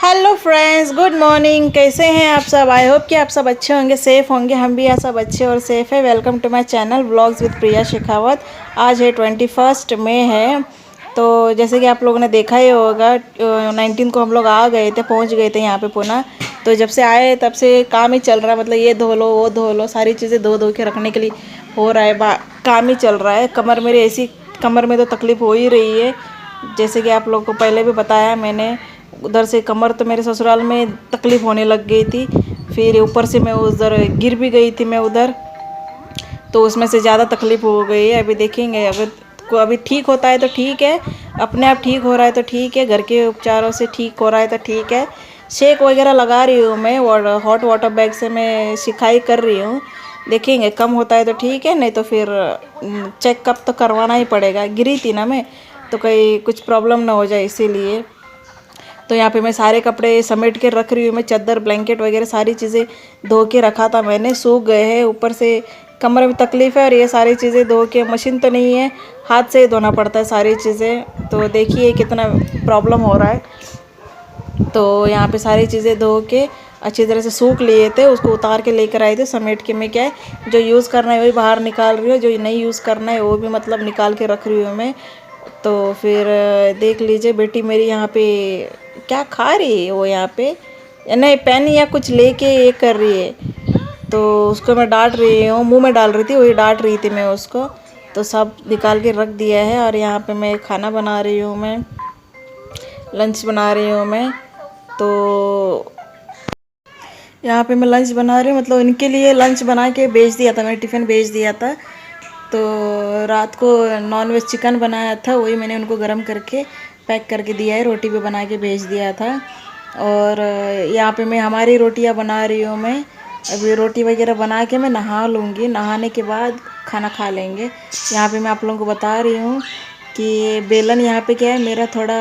Hello friends, good morning. कैसे हैं आप सब? आई होप कि आप सब अच्छे होंगे, सेफ़ होंगे। हम भी यहाँ सब अच्छे और सेफ़ है। Welcome to my channel vlogs with Priya Shekhawat. आज है 21 मई है। तो जैसे कि आप लोगों ने देखा ही होगा, 19 को हम लोग आ गए थे, पहुँच गए थे यहाँ पे पुणे। तो जब से आए तब से काम ही चल रहा है, मतलब ये धो लो वो धो लो, सारी चीज़ें धो धो के रखने के लिए हो रहा है। काम ही चल रहा है। कमर मेरी ऐसी, कमर में तो तकलीफ़ हो ही रही है। जैसे कि आप लोग को पहले भी बताया मैंने, उधर से कमर तो मेरे ससुराल में तकलीफ़ होने लग गई थी। फिर ऊपर से मैं उधर गिर भी गई थी मैं उधर, तो उसमें से ज़्यादा तकलीफ़ हो गई है। अभी देखेंगे, अभी ठीक होता है तो ठीक है, अपने आप ठीक हो रहा है तो ठीक है, घर के उपचारों से ठीक हो रहा है तो ठीक है। शेक वगैरह लगा रही हूँ मैं, और हॉट वाटर बैग से मैं सिकाई कर रही हूँ। देखेंगे, कम होता है तो ठीक है, नहीं तो फिर चेकअप तो करवाना ही पड़ेगा। गिरी थी ना मैं, तो कहीं कुछ प्रॉब्लम ना हो जाए इसीलिए। तो यहाँ पे मैं सारे कपड़े समेट के रख रही हूँ। मैं चादर ब्लैंकेट वगैरह सारी चीज़ें धो के रखा था मैंने, सूख गए हैं। ऊपर से कमर में तकलीफ़ है, और ये सारी चीज़ें धो के, मशीन तो नहीं है, हाथ से ही धोना पड़ता है सारी चीज़ें। तो देखिए कितना प्रॉब्लम हो रहा है। तो यहाँ पे सारी चीज़ें धो के अच्छी तरह से सूख लिए थे, उसको उतार के लेकर आए थे समेट के। मैं क्या है, जो यूज़ करना है वही बाहर निकाल रही हूँ, जो नहीं यूज़ करना है वो भी मतलब निकाल के रख रही हूँ मैं। तो फिर देख लीजिए, बेटी मेरी यहाँ पे क्या खा रही है, वो यहाँ पे नहीं पेन या कुछ लेके ये कर रही है। तो उसको मैं डांट रही हूँ, मुंह में डाल रही थी, वही डांट रही थी मैं उसको। तो सब निकाल के रख दिया है। और यहाँ पे मैं खाना बना रही हूँ, मैं लंच बना रही हूँ मैं। तो यहाँ पे मैं लंच बना रही हूँ, मतलब इनके लिए लंच बना के भेज दिया था, मैंने टिफ़िन भेज दिया था। तो रात को नॉन वेज चिकन बनाया था, वही मैंने उनको गरम करके पैक करके दिया है, रोटी भी बना के भेज दिया था। और यहाँ पे मैं हमारी रोटियाँ बना रही हूँ मैं। अभी रोटी वगैरह बना के मैं नहा लूँगी, नहाने के बाद खाना खा लेंगे। यहाँ पे मैं आप लोगों को बता रही हूँ कि बेलन यहाँ पे क्या है, मेरा थोड़ा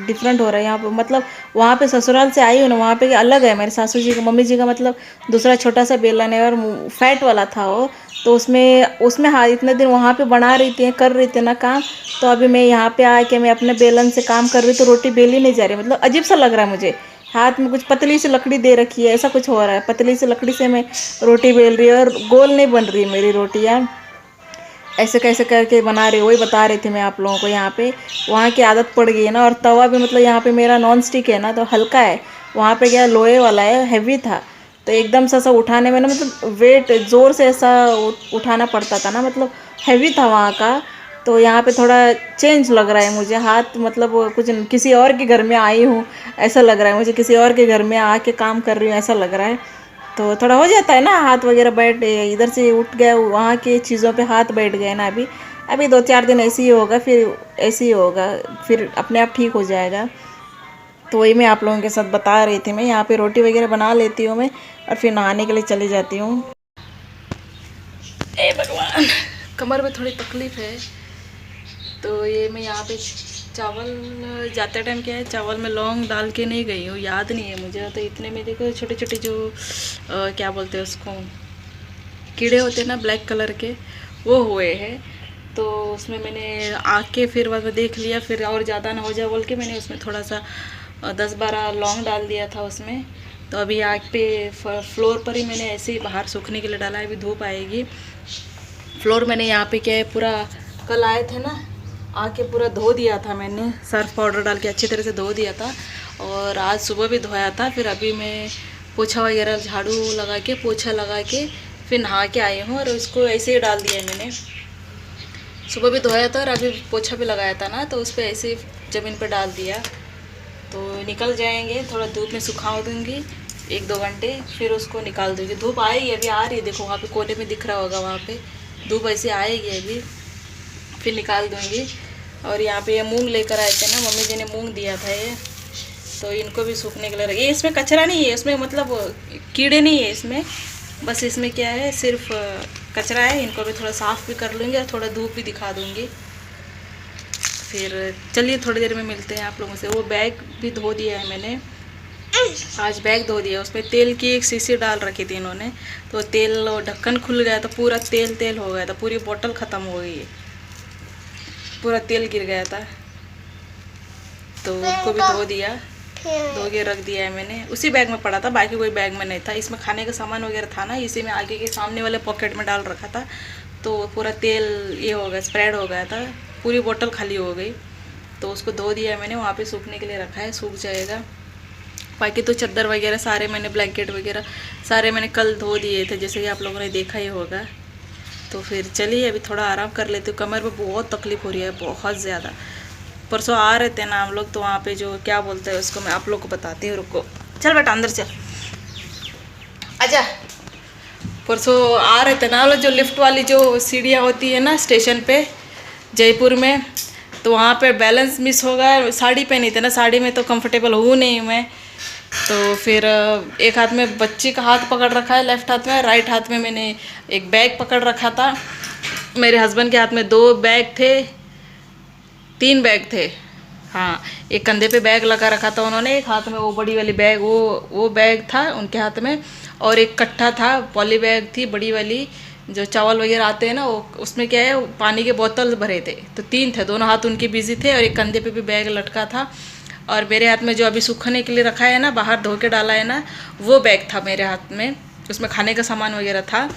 डिफरेंट हो रहा है यहाँ पे। मतलब वहाँ पे ससुराल से आई हूँ ना, वहाँ पे अलग है। मेरे सासू जी का, मम्मी जी का मतलब दूसरा छोटा सा बेलन है, और फैट वाला था वो। तो उसमें उसमें हाँ, इतने दिन वहाँ पे बना रही थी, कर रही थी ना काम। तो अभी मैं यहाँ पे आके मैं अपने बेलन से काम कर रही, तो रोटी बेली नहीं जा रही, मतलब अजीब सा लग रहा है मुझे। हाथ में कुछ पतली सी लकड़ी दे रखी है, ऐसा कुछ हो रहा है। पतली सी लकड़ी से मैं रोटी बेल रही है, और गोल नहीं बन रही मेरी रोटियाँ। ऐसे कैसे करके बना रही, वही बता रही थी मैं आप लोगों को। यहाँ पे वहाँ की आदत पड़ गई है ना। और तवा भी मतलब यहाँ पे मेरा नॉन स्टिक है ना, तो हल्का है। वहाँ पे क्या लोहे वाला है, हैवी था। तो एकदम से ऐसा उठाने में ना, मतलब वेट ज़ोर से ऐसा उठाना पड़ता था ना, मतलब हैवी था वहाँ का। तो यहाँ पे थोड़ा चेंज लग रहा है मुझे। हाथ मतलब कुछ किसी और के घर में आई हूँ ऐसा लग रहा है मुझे, किसी और के घर में आके काम कर रही हूँ ऐसा लग रहा है। तो थोड़ा हो जाता है ना, हाथ वगैरह बैठ, इधर से उठ गया, वहाँ की चीज़ों पे हाथ बैठ गए ना। अभी अभी 2-4 दिन ऐसे ही होगा, फिर ऐसे ही होगा, फिर अपने आप ठीक हो जाएगा। तो वही मैं आप लोगों के साथ बता रही थी। मैं यहाँ पे रोटी वगैरह बना लेती हूँ मैं, और फिर नहाने के लिए चली जाती हूँ। ए भगवान, कमर में थोड़ी तकलीफ़ है। तो ये मैं यहाँ पे चावल जाते टाइम क्या है, चावल में लौंग डाल के नहीं गई हूँ, याद नहीं है मुझे। तो इतने में देखो छोटे छोटे जो क्या बोलते हैं उसको, कीड़े होते हैं ना ब्लैक कलर के, वो हुए हैं। तो उसमें मैंने आके फिर बाद में देख लिया, फिर और ज़्यादा ना हो जाए बोल के मैंने उसमें थोड़ा सा 10-12 लौंग डाल दिया था उसमें। तो अभी आग पे फ्लोर पर ही मैंने ऐसे ही बाहर सूखने के लिए डाला है, अभी धूप आएगी। फ्लोर मैंने यहाँ पे क्या है, पूरा कल आए थे ना, आके पूरा धो दिया था मैंने, सर्फ पाउडर डाल के अच्छी तरह से धो दिया था। और आज सुबह भी धोया था। फिर अभी मैं पोछा वगैरह, झाड़ू लगा के, पोछा लगा के फिर नहा के आई हूँ, और उसको ऐसे ही डाल दिया मैंने। सुबह भी धोया था और अभी पोछा भी लगाया था ना, तो उस पर ऐसे ही ज़मीन पर डाल दिया। तो निकल जाएंगे, थोड़ा धूप में सुखा दूँगी 1-2 घंटे, फिर उसको निकाल दूँगी। धूप आएगी, अभी आ रही है, देखो वहाँ पे कोने में दिख रहा होगा, वहाँ पे धूप ऐसे आएगी अभी, फिर निकाल दूँगी। और यहाँ पे ये मूंग लेकर आए थे ना, मम्मी जी ने मूंग दिया था ये, तो इनको भी सूखने के लिए रखिए। इसमें कचरा नहीं है, इसमें मतलब कीड़े नहीं है इसमें, बस इसमें क्या है, सिर्फ कचरा है। इनको भी थोड़ा साफ़ भी कर लूँगी, और थोड़ा धूप भी दिखा दूँगी। फिर चलिए थोड़ी देर में मिलते हैं आप लोगों से। वो बैग भी धो दिया है मैंने, आज बैग धो दिया। उसमें तेल की एक शीशी डाल रखी थी इन्होंने, तो तेल ढक्कन खुल गया, तो पूरा तेल तेल हो गया था, पूरी बोतल ख़त्म हो गई है, पूरा तेल गिर गया था। तो उसको भी धो दिया। धो के रख दिया है मैंने। उसी बैग में पड़ा था, बाकी कोई बैग में नहीं था। इसमें खाने का सामान वगैरह था ना, इसी में आगे के सामने वाले पॉकेट में डाल रखा था। तो पूरा तेल ये हो गया, स्प्रेड हो गया था, पूरी बोतल खाली हो गई। तो उसको धो दिया है मैंने, वहाँ पे सूखने के लिए रखा है, सूख जाएगा। बाकी तो चादर वगैरह सारे मैंने, ब्लैंकेट वगैरह सारे मैंने कल धो दिए थे, जैसे कि आप लोगों ने देखा ही होगा। तो फिर चलिए अभी थोड़ा आराम कर लेती हूँ। कमर में बहुत तकलीफ़ हो रही है, बहुत ज़्यादा। परसों आ रहे थे ना हम लोग, तो वहाँ पे जो क्या बोलते हैं उसको, मैं आप लोग को बताती हूँ, रुको। चल बेटा अंदर चल, आजा। परसों आ रहे थे ना हम लोग, जो लिफ्ट वाली जो सीढ़ियाँ होती है ना स्टेशन पे जयपुर में, तो वहाँ पे बैलेंस मिस हो गया। साड़ी पहनी थी ना, साड़ी में तो कंफर्टेबल हूँ नहीं मैं। तो फिर एक हाथ में बच्ची का हाथ पकड़ रखा है, लेफ्ट हाथ में, राइट हाथ में मैंने एक बैग पकड़ रखा था। मेरे हस्बैंड के हाथ में 2 बैग थे, 3 बैग थे। हाँ, एक कंधे पे बैग लगा रखा था उन्होंने, एक हाथ में वो बड़ी वाली बैग, वो बैग था उनके हाथ में। और एक कट्टा था, पॉली बैग थी बड़ी वाली, जो चावल वगैरह आते हैं ना, वो उसमें क्या है, पानी के बोतल भरे थे। तो 3 थे, दोनों हाथ उनके बिजी थे, और एक कंधे पे भी बैग लटका था। और मेरे हाथ में जो अभी सूखने के लिए रखा है ना, बाहर धो के डाला है ना, वो बैग था मेरे हाथ में, उसमें खाने का सामान वगैरह था।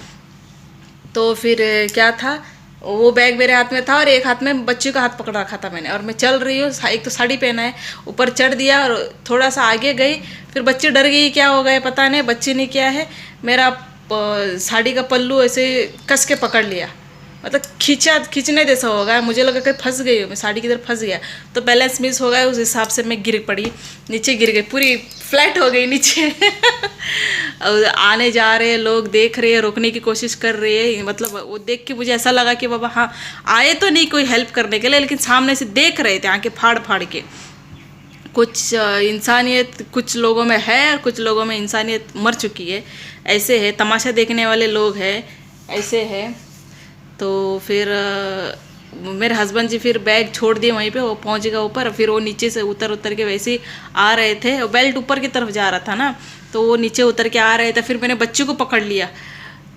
तो फिर क्या था, वो बैग मेरे हाथ में था, और एक हाथ में बच्ची का हाथ पकड़ रखा था मैंने। और मैं चल रही हूँ, एक तो साड़ी पहना है, ऊपर चढ़ दिया और थोड़ा सा आगे गई, फिर बच्ची डर गई, क्या हो गया पता नहीं। बच्ची ने क्या है, मेरा साड़ी का पल्लू ऐसे कस के पकड़ लिया, मतलब खींचने जैसा होगा। मुझे लगा कि फंस गई हूँ मैं, साड़ी की तरफ फंस गया। तो बैलेंस मिस हो गया, उस हिसाब से मैं गिर पड़ी, नीचे गिर गई, पूरी फ्लैट हो गई नीचे। और आने जा रहे लोग देख रहे हैं, रोकने की कोशिश कर रहे हैं। मतलब वो देख के मुझे ऐसा लगा कि बाबा हाँ, आए तो नहीं कोई हेल्प करने के लिए, लेकिन सामने से देख रहे थे आंखें फाड़ फाड़ के। कुछ इंसानियत कुछ लोगों में है, और कुछ लोगों में इंसानियत मर चुकी है। ऐसे है, तमाशा देखने वाले लोग हैं, ऐसे है। तो फिर मेरे हस्बैंड जी फिर बैग छोड़ दिए वहीं पे, वो पहुंच गया ऊपर। फिर वो नीचे से उतर के वैसे ही आ रहे थे, बेल्ट ऊपर की तरफ जा रहा था ना, तो वो नीचे उतर के आ रहे थे। फिर मैंने बच्ची को पकड़ लिया,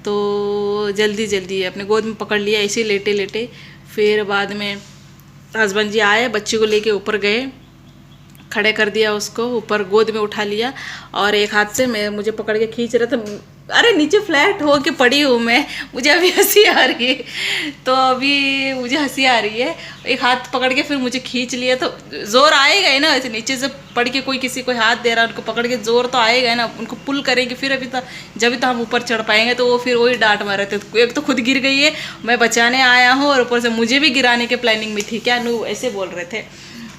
तो जल्दी अपने गोद में पकड़ लिया, ऐसे लेटे लेटे। फिर बाद में हस्बैंड जी आए, बच्ची को लेके ऊपर गए, खड़े कर दिया उसको, ऊपर गोद में उठा लिया, और एक हाथ से मैं मुझे पकड़ के खींच रहा था। अरे नीचे फ्लैट हो के पड़ी हूँ मैं, मुझे अभी हंसी आ रही है। तो अभी मुझे हंसी आ रही है, एक हाथ पकड़ के फिर मुझे खींच लिया। तो जोर आएगा ही ना, ऐसे नीचे से पड़ के कोई किसी को हाथ दे रहा है, उनको पकड़ के जोर तो आएगा ही ना, उनको पुल करेंगे फिर अभी तो, जब तो हम ऊपर चढ़ पाएंगे। तो वो फिर वही डांट मार रहे थे, एक तो खुद गिर गई है, मैं बचाने आया हूँ, और ऊपर से मुझे भी गिराने के प्लानिंग में थी क्या, नू ऐसे बोल रहे थे।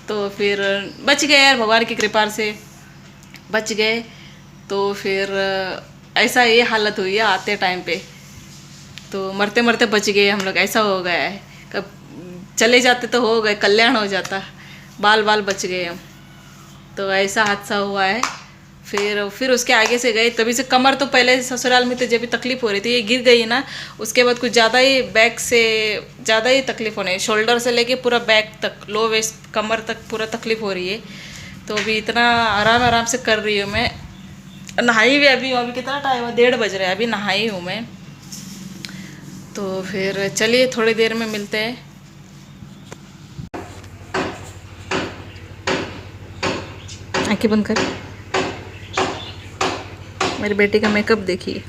तो फिर बच गए यार, भगवान की कृपा से बच गए। तो फिर ऐसा ये हालत हुई है आते टाइम पे, तो मरते मरते बच गए हम लोग, ऐसा हो गया है। कब चले जाते तो हो गए, कल्याण हो जाता, बाल बाल बच गए हम। तो ऐसा हादसा हुआ है। फिर उसके आगे से गए, तभी से कमर तो पहले ससुराल में तो जब भी तकलीफ हो रही थी, ये गिर गई ना, उसके बाद कुछ ज़्यादा ही बैक से ज़्यादा ही तकलीफ होने, शोल्डर से लेके पूरा बैक तक, लो वेस्ट कमर तक पूरा तकलीफ हो रही है। तो अभी इतना आराम से कर रही हूँ मैं। नहाई भी अभी कितना टाइम है, 1:30 बज रहा है, अभी नहाई हूँ मैं। तो फिर चलिए थोड़ी देर में मिलते हैं। आंखें बंद कर, मेरी बेटी का मेकअप देखिए,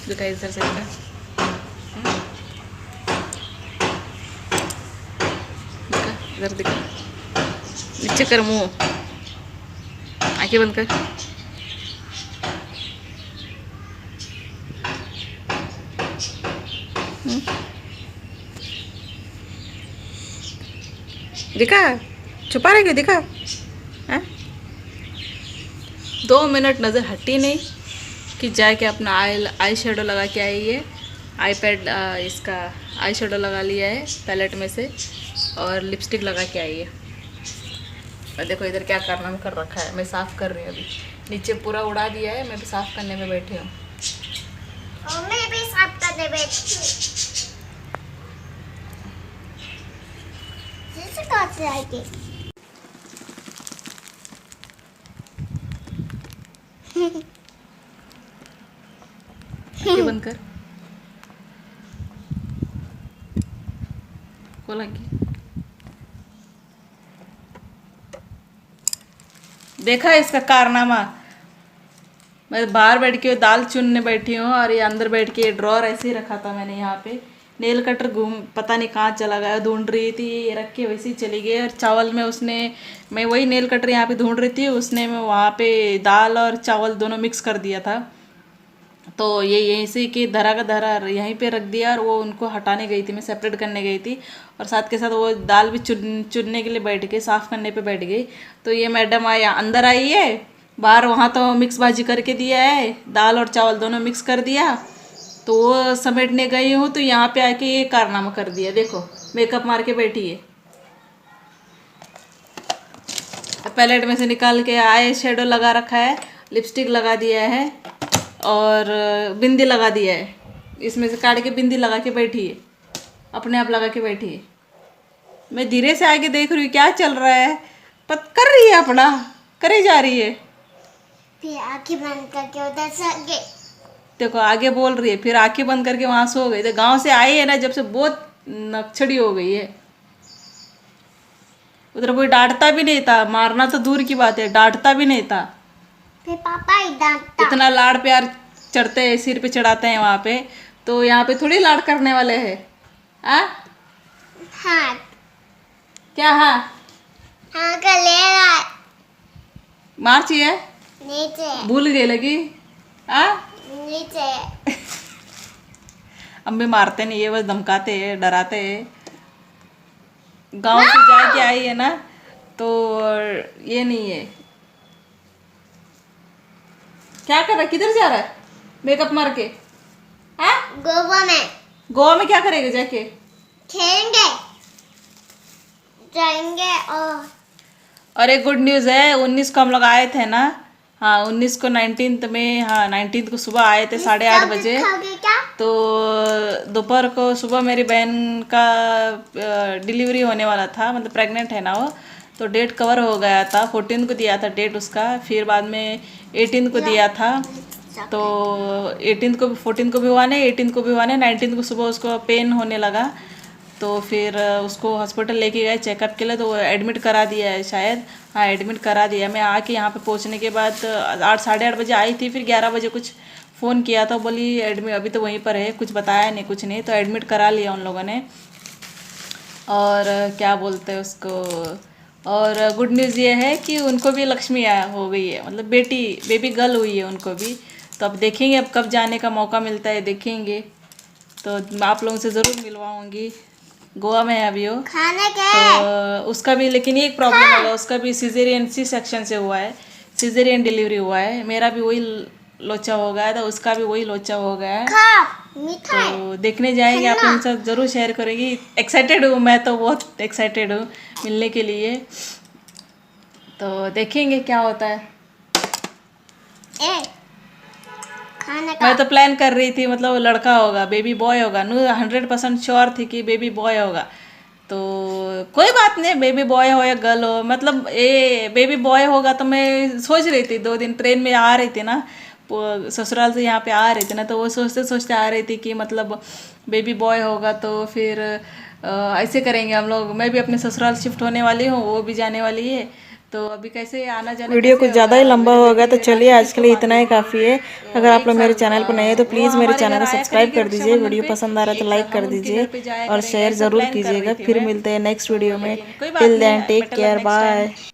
दिखा इधर से, इधर दिखा, नीचे कर मुँह, आंखें बंद कर। दिखा, छुपा रहे क्या, दिखा। 2 मिनट नज़र हटी नहीं कि जाके अपना आई शेडो लगा के आई है। आईपैड इसका आई शेडो लगा लिया है पैलेट में से, और लिपस्टिक लगा के आई है। और देखो इधर क्या करना कर रखा है, मैं साफ़ कर रही हूँ अभी, नीचे पूरा उड़ा दिया है, मैं भी साफ़ करने में बैठी हूँ। मैं भी साफ करने बैठी हूँ। कहाँ से आएगी? आंखें बंद कर, खोल आंखें। देखा इसका कारनामा। मैं बाहर बैठ के दाल चुनने बैठी हूँ और ये अंदर बैठ के ड्रॉर ऐसे ही रखा था मैंने यहाँ पे। नेल कटर घूम पता नहीं कहाँ चला गया, ढूंढ रही थी, ये रख के वैसे ही चली गई। और चावल में उसने, मैं वही नेल कटर यहाँ पे ढूंढ रही थी, उसने मैं वहाँ पे दाल और चावल दोनों मिक्स कर दिया था। तो ये यहीं से कि धरा का धरा यहीं पे रख दिया और वो उनको हटाने गई थी, मैं सेपरेट करने गई थी। और साथ के साथ वो दाल भी चुनने के लिए बैठ गई, साफ़ करने पे बैठ गई। तो ये मैडम आया अंदर आई है, बाहर वहाँ तो मिक्स भाजी करके दिया है, दाल और चावल दोनों मिक्स कर दिया। तो वो समेटने गई हूँ तो यहाँ पे आके ये कारनामा कर दिया। देखो मेकअप मार के बैठी है, पैलेट में से निकाल के आई शेडो लगा रखा है, लिपस्टिक लगा दिया है और बिंदी लगा दिया है। इसमें से काट के बिंदी लगा के बैठी है, अपने आप लगा के बैठी है। मैं धीरे से आके देख रही हूँ क्या चल रहा है, पत कर रही है अपना, करे जा रही है। फिर आंखें बंद करके उधर से गए। देखो आगे बोल रही है, फिर आंखें बंद करके वहां सो गई। तो गांव से आई है ना जब से, बहुत नक्छड़ी हो गई है। उधर कोई डांटता भी नहीं था, मारना तो दूर की बात है, डांटता भी नहीं था। फिर पापा ही डांटता। इतना लाड़ प्यार चढ़ते हैं, सिर पे चढ़ाते हैं वहां पे, तो यहाँ पे थोड़ी लाड़ करने वाले हैं। हाँ क्या हाँ हाँ कर ले रहा है। मार चाहिए, नीचे भूल गई लगी। नीचे अम्मी मारते नहीं है, बस धमकाते हैं, डराते हैं। गांव से जाके आई है ना तो ये नहीं है। क्या कर रहा है, किधर जा रहा है मेकअप मार के? गोवा में गोवा में क्या करेगा जाके? खेलेंगे जाएंगे। और एक गुड न्यूज़ है, 19 को हम लोग आए थे ना, हाँ 19 को 19 में, हाँ 19 को सुबह आए थे 8:30 बजे। खाओगे क्या? तो दोपहर को सुबह मेरी बहन का डिलीवरी होने वाला था, मतलब प्रेग्नेंट है ना वो, तो डेट कवर हो गया था। 14 को दिया था डेट उसका, फिर बाद में 18 को दिया था। तो 18 को 14 को भी हुआ नहीं, 18 को भी हुआ नहीं, 19 को सुबह उसको पेन होने लगा। तो फिर उसको हॉस्पिटल लेके गए चेकअप के लिए, तो वो एडमिट करा दिया है शायद, हाँ एडमिट करा दिया। मैं आके यहाँ पे पहुँचने के बाद 8 साढ़े 8 बजे आई थी, फिर 11 बजे कुछ फ़ोन किया था, बोली एडमिट अभी तो वहीं पर है, कुछ बताया नहीं कुछ नहीं, तो एडमिट करा लिया उन लोगों ने। और क्या बोलते हैं उसको, और गुड न्यूज़ ये है कि उनको भी लक्ष्मी हो गई है, मतलब बेबी गर्ल हुई है उनको भी। तो अब देखेंगे, अब कब जाने का मौका मिलता है देखेंगे। तो आप लोगों से ज़रूर मिलवाऊँगी। गोवा में है अभी वो, खाने के तो उसका भी, लेकिन एक प्रॉब्लम होगा, उसका भी सिजेरियन सी सेक्शन से हुआ है, सिजेरियन डिलीवरी हुआ है। मेरा भी वही लोचा हो गया था, उसका भी वही लोचा हो गया है। मिठाई तो देखने जाएंगे, आप लोगों के साथ ज़रूर शेयर करेंगी। एक्साइटेड हूँ मैं, तो बहुत एक्साइटेड हूँ मिलने के लिए। तो देखेंगे क्या होता है। खाने का मैं तो प्लान कर रही थी, मतलब लड़का होगा, बेबी बॉय होगा, 100% श्योर थी कि बेबी बॉय होगा। तो कोई बात नहीं, बेबी बॉय हो या गर्ल हो, मतलब ये बेबी बॉय होगा। तो मैं सोच रही थी, 2 दिन ट्रेन में आ रही थी ना, ससुराल से यहाँ पे आ रही थी ना, तो वो सोचते सोचते आ रही थी कि मतलब बेबी बॉय होगा तो फिर ऐसे करेंगे हम लोग। मैं भी अपने ससुराल शिफ्ट होने वाली हूँ, वो भी जाने वाली है, तो अभी कैसे आना जाना। वीडियो कुछ ज़्यादा ही लंबा हो गया, तो चलिए आज के लिए इतना ही काफ़ी है। अगर आप लोग मेरे चैनल पर नए हैं तो प्लीज़ मेरे चैनल को सब्सक्राइब कर दीजिए, वीडियो पसंद आ रहा है तो लाइक कर दीजिए और शेयर ज़रूर कीजिएगा। फिर मिलते हैं नेक्स्ट वीडियो में, till then take care, bye.